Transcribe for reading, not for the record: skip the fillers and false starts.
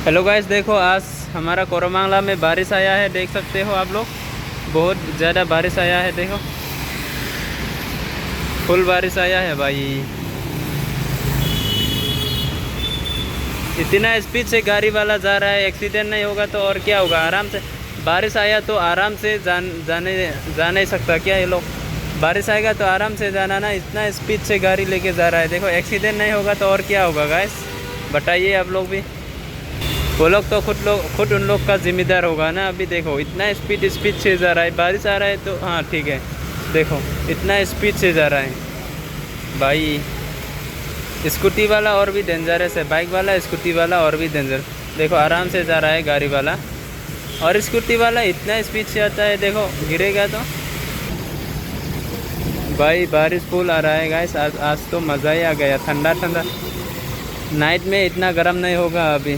Hello guys, देखो आज हमारा कोरमांगला में बारिश आया है। देख सकते हो आप लोग, बहुत ज़्यादा बारिश आया है। देखो फुल बारिश आया है भाई। इतना स्पीड से गाड़ी वाला जा रहा है, एक्सीडेंट नहीं होगा तो और क्या होगा। आराम से बारिश आया तो आराम से जा नहीं सकता क्या ये लोग। बारिश आएगा तो आराम से जाना ना, इतना स्पीड से गाड़ी लेके जा रहा है। देखो एक्सीडेंट नहीं होगा तो और क्या होगा गाइस, बताइए आप लोग भी। वो लोग तो खुद उन लोग का जिम्मेदार होगा ना। अभी देखो इतना स्पीड से जा रहा है, बारिश आ रहा है तो हाँ ठीक है। देखो इतना स्पीड से जा रहा है भाई। स्कूटी वाला और भी डेंजरस है, बाइक वाला स्कूटी वाला और भी डेंजर। देखो आराम से जा रहा है गाड़ी वाला, और स्कूटी वाला इतना स्पीड से आता है। देखो गिरेगा तो भाई। बारिश फुल आ रहा है गाइस। आज तो मज़ा ही आ गया, ठंडा ठंडा। नाइट में इतना गर्म नहीं होगा अभी।